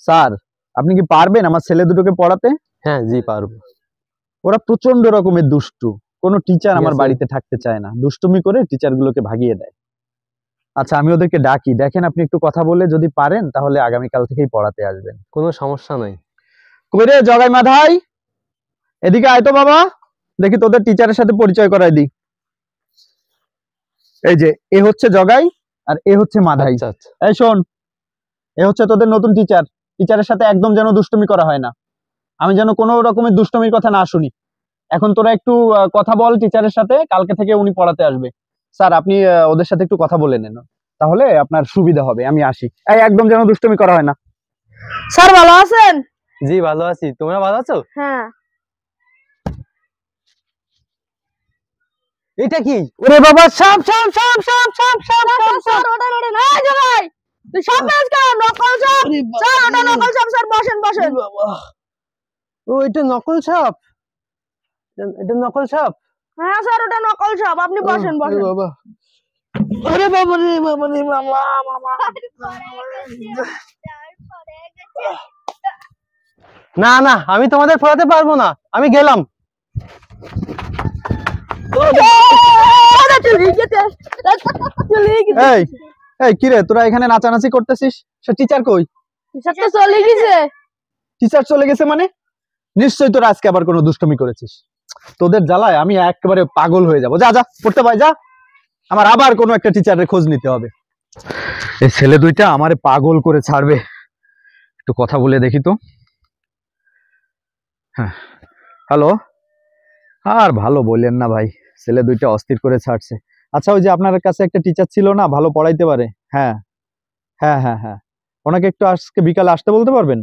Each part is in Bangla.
স্যার আপনি কি পারবেন আমার ছেলে দুটোকে পড়াতে? হ্যাঁ জি পারবো। ওরা প্রচন্ড রকমের দুষ্টু, কোনো টিচার ঠিক আমার আছে। বাড়িতে থাকতে চায় না, দুষ্টুমি করে টিচার গুলোকে ভাগিয়ে দেয়। আচ্ছা আমি ওদেরকে ডাকি, দেখেন আপনি একটু কথা বলে যদি পারেন তাহলে আগামীকাল থেকেই পড়াতে আসবেন। কোনো সমস্যা নাই। কই রে জগাই মাধাই, এদিকে আয় তো বাবা, দেখি তোদের টিচারের সাথে পরিচয় করাই দিই। এই যে এ হচ্ছে জগাই আর এ হচ্ছে মাধাই। আচ্ছা আচ্ছা। এই শোন, এ হচ্ছে তোদের নতুন টিচার। টিচারের সাথে একদম যেন দুষ্টুমি করা হয় না, আমি যেন কোনো রকমের দুষ্টুমির কথা না শুনি। এখন তোরা একটু কথা বল টিচারের সাথে, কালকে থেকে উনি পড়াতে আসবে। স্যার আপনি ওদের সাথে একটু কথা বলে নেন, তাহলে আপনার সুবিধা হবে। আমি আসি। এই একদম যেন দুষ্টুমি করা হয় না। স্যার ভালো আছেন? জি ভালো আছি, তোমরা ভালো আছো? হ্যাঁ। এটা কি? ওরে বাবা, সাপ সাপ সাপ সাপ সাপ সাপ সাপ স্যার ওটা ওটা না জগাই, তুই সাপ পেয়েছ কেন? নকল সাপ স্যার, ওটা নকল সাপ স্যার, বসেন বসেন। ও এটা নকল সাপ, এটা নকল সাপ। হ্যাঁ স্যার ওটা নকল সাপ, আপনি বসেন বসেন। বাবা, আরে বাবা রে বাবা রে মামা মামা। না না আমি তোমাদের পড়াতে পারবো না, আমি গেলাম। এই এই কি রে, তোরা এখানে নাচানাচি করতেছিস? সে টিচার কই? চলে গেছে। টিচার চলে গেছে মানে? নিশ্চয়ই তোরা আজকে আবার কোনো দুষ্টুমি করেছিস। তোদের জ্বালায় আমি একেবারে পাগল হয়ে যাব। যা যা পড়তে পাই যা, আমার আবার কোনো একটা টিচারের খোঁজ নিতে হবে। এই ছেলে দুইটা আমারে পাগল করে ছাড়বে। একটু কথা বলে দেখি তো। হ্যাঁ হ্যালো। আর ভালো বললেন না ভাই, ছেলে দুইটা অস্থির করে ছাড়ছে। আচ্ছা ওই যে আপনার কাছে একটা টিচার ছিল না, ভালো পড়াইতে পারে? হ্যাঁ হ্যাঁ হ্যাঁ হ্যাঁ, ওনাকে একটু আজকে বিকালে আসতে বলতে পারবেন?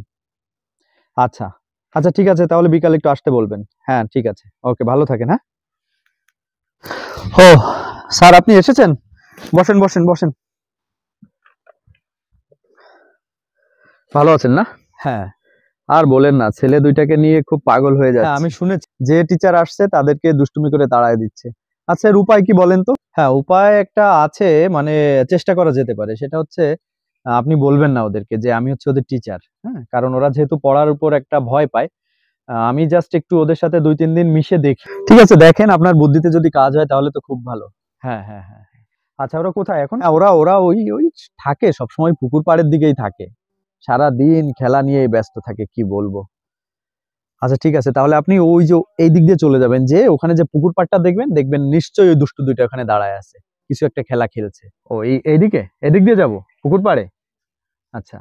আচ্ছা আচ্ছা ঠিক আছে, তাহলে বিকালে একটু আসতে বলবেন। হ্যাঁ ঠিক আছে, ওকে, ভালো থাকেন। হ্যাঁ। ও স্যার আপনি এসেছেন, বসেন বসেন বসেন। ভালো আছেন না? হ্যাঁ। আর বলেন না, ছেলে দুইটাকে নিয়ে খুব পাগল হয়ে যাচ্ছে। আমি শুনেছি যে টিচার আসছে তাদেরকে দুষ্টুমি করে তাড়ায় দিচ্ছে। আচ্ছা এর উপায় কি বলেন তো? হ্যাঁ উপায় একটা আছে, মানে চেষ্টা করা যেতে পারে। সেটা হচ্ছে আপনি বলবেন না ওদেরকে যে আমি হচ্ছে ওদের টিচার, হ্যাঁ, কারণ ওরা যেহেতু পড়ার উপর একটা ভয় পায়। আমি জাস্ট একটু ওদের সাথে 2-3 দিন মিশে দেখি। ঠিক আছে, দেখেন আপনার বুদ্ধিতে যদি কাজ হয় তাহলে তো খুব ভালো। হ্যাঁ হ্যাঁ হ্যাঁ হ্যাঁ। আচ্ছা ওরা কোথায় এখন? ওরা ওরা ওই ওই থাকে সবসময় পুকুর পাড়ের দিকেই থাকে, সারা দিন খেলা নিয়ে ব্যস্ত থাকে, কি বলবো। আচ্ছা ঠিক আছে, তাহলে আপনি ওই যে এই দিক দিয়ে চলে যাবেন, যে ওখানে যে পুকুর পাড়টা দেখবেন, দেখবেন নিশ্চয়ই ওই দুষ্টু দুইটা ওখানে দাঁড়ায় আছে, কিছু একটা খেলা খেলছে। ও এইদিকে, এদিক দিয়ে যাব পুকুর পাড়ে? আচ্ছা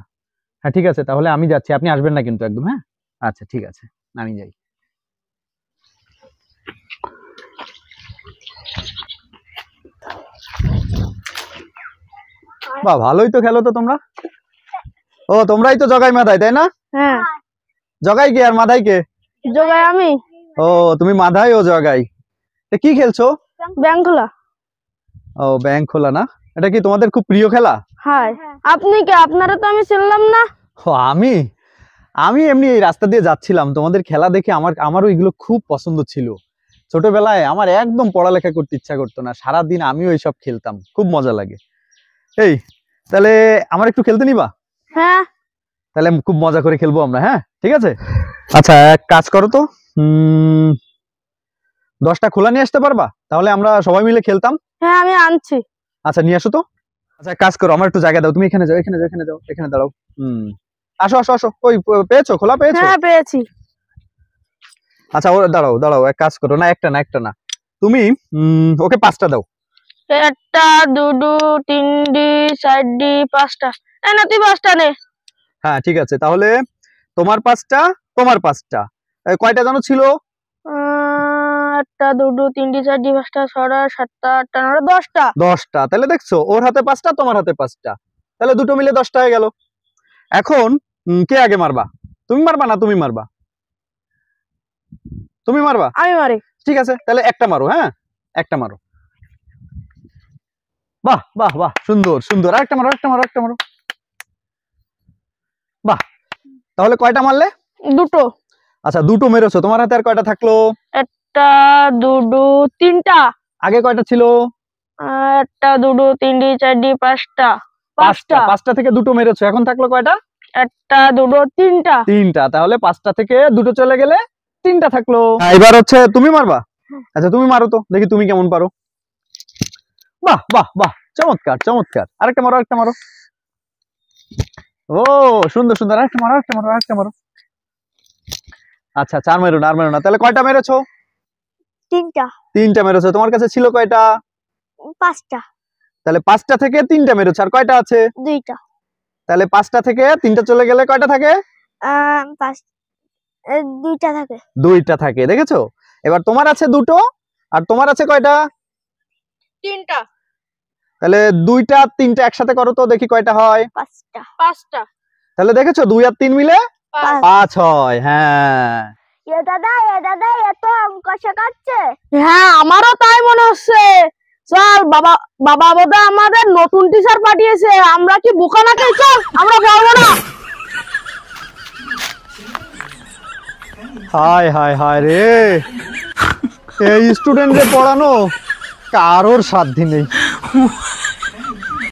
হ্যাঁ ঠিক আছে, তাহলে আমি যাচ্ছি, আপনি আসবেন না কিন্তু একদম। হ্যাঁ আচ্ছা ঠিক আছে, আমি যাই। বাহ ভালোই তো খেলো তো তোমরা। ও তোমরাই তো জগাই মাধাই, তাই না? হ্যাঁ। জগাই কে আর মাধাই কে? জগাই আমি। ও তুমি মাধাই ও জগাই, কি খেলছো? ব্যাংক খোলা। ও ব্যাংক খোলা না, এটা কি তোমাদের খুব প্রিয় খেলা? হ্যাঁ। আপনি কে? আপনারা তো আমি চিনলাম না। ও আমি আমি এমনি এই রাস্তা দিয়ে যাচ্ছিলাম, তোমাদের খেলা দেখে আমারও এগুলো খুব পছন্দ ছিল। ছোটবেলায় আমার একদম পড়ালেখা করতে ইচ্ছা করতো না, সারাদিন আমিও এইসব খেলতাম, খুব মজা লাগে। এই তাহলে আমার একটু খেলতে নিবা? হ্যাঁ। তাহলে খুব মজা করে খেলবো আমরা। হ্যাঁ ঠিক আছে। আচ্ছা এক কাজ করো তো, 10টা খোলা নিয়ে আসতে পারবা? তাহলে আমরা সবাই মিলে খেলতাম। হ্যাঁ আমি আনছি। আচ্ছা নিয়ে আসো তো। আচ্ছা এক কাজ করো, আমার একটু জায়গা দাও, তুমি এখানে যাও, এখানে যাও, এখানে যাও, এখানে দাঁড়াও। আসো আসো আসো। ওই পেয়েছো, খোলা পেয়েছো? হ্যাঁ পেয়েছি। আচ্ছা ও দাঁড়াও দাঁড়াও, এক কাজ করো, না একটা না, একটা না, তুমি ওকে 5টা দাও। 1টা 2ডু 3ডি 4ডি 5টা। না তুই 5টা নে। হ্যাঁ ঠিক আছে, তাহলে তোমার 5টা, তোমার 5টা, কয়টা জানো ছিল? 1টা 2ডু 3ডি 4ডি 5টা 6টা 7টা 8টা 9টা 10টা। 10টা, তাহলে দেখছো ওর হাতে 5টা, তোমার হাতে 5টা, তাহলে দুটো মিলে 10টা হয়ে গেল। এখন কে আগে মারবা? তুমি মারবা না তুমি মারবা? তুমি মারবা? আমি মারি। ঠিক আছে, তাহলে একটা মারো। হ্যাঁ একটা মারো। বাহ বাহ বাহ, সুন্দর সুন্দর, আরেকটা মারো, আরেকটা মারো, আরেকটা মারো। বাহ, তাহলে কয়টা মারলে? 2টো। আচ্ছা 2টো মেরেছো, তোমার হাতে আর কয়টা থাকলো? 1টা 2ডু 3টা। আগে কয়টা ছিল? 1টা 2ডু 3ডি 4ডি 5টা। 5টা থেকে 2টো মেরেছো, এখন থাকলো কয়টা? একটা দুটো তিনটা। তিনটা, তাহলে 5টা থেকে 2টো চলে গেলে 3টা থাকলো। এবার হচ্ছে তুমি মারবা। আচ্ছা তুমি মারো তো, দেখি তুমি কেমন পারো। বাহ বাহ বাহ, চমৎকার চমৎকার। আরেকটা মারো, আরেকটা মারো। ও সুন্দর সুন্দর, আরেকটা মারো, আরেকটা মারো, আরেকটা মারো। আচ্ছা 4 মেরো না, আর মেরো না। তাহলে কয়টা মেরেছো? তিনটা। 3টা মেরেছো। তোমার কাছে ছিল কয়টা? 5টা। তাহলে 5টা থেকে 3টা মেরেছো, আর কয়টা আছে? 2টা। তাহলে 5টা থেকে 3টা চলে গেলে কয়টা থাকে? 2টা থাকে। 2টা থাকে, দেখেছো? এবার তোমার আছে 2টো, আর তোমার আছে কয়টা? 3টা। তাহলে 2টা 3টা একসাথে করো তো, দেখি কয়টা হয়। 5টা। 5টা। তাহলে দেখেছো 2 আর 3 মিলে 5 হয়। হ্যাঁ দাদা এত অঙ্ক শেখাচ্ছে। হ্যাঁ আমারও তাই মনে হচ্ছে। চল বাবা, বাবা বোধহয় আমাদের নতুন টিচার পাঠিয়েছে। আমরা কি বোকা নাকি? চল আমরা পারবো না। হায় হায় হায় রে, এই স্টুডেন্টদের পড়ানো কারোর সাধ্য নেই।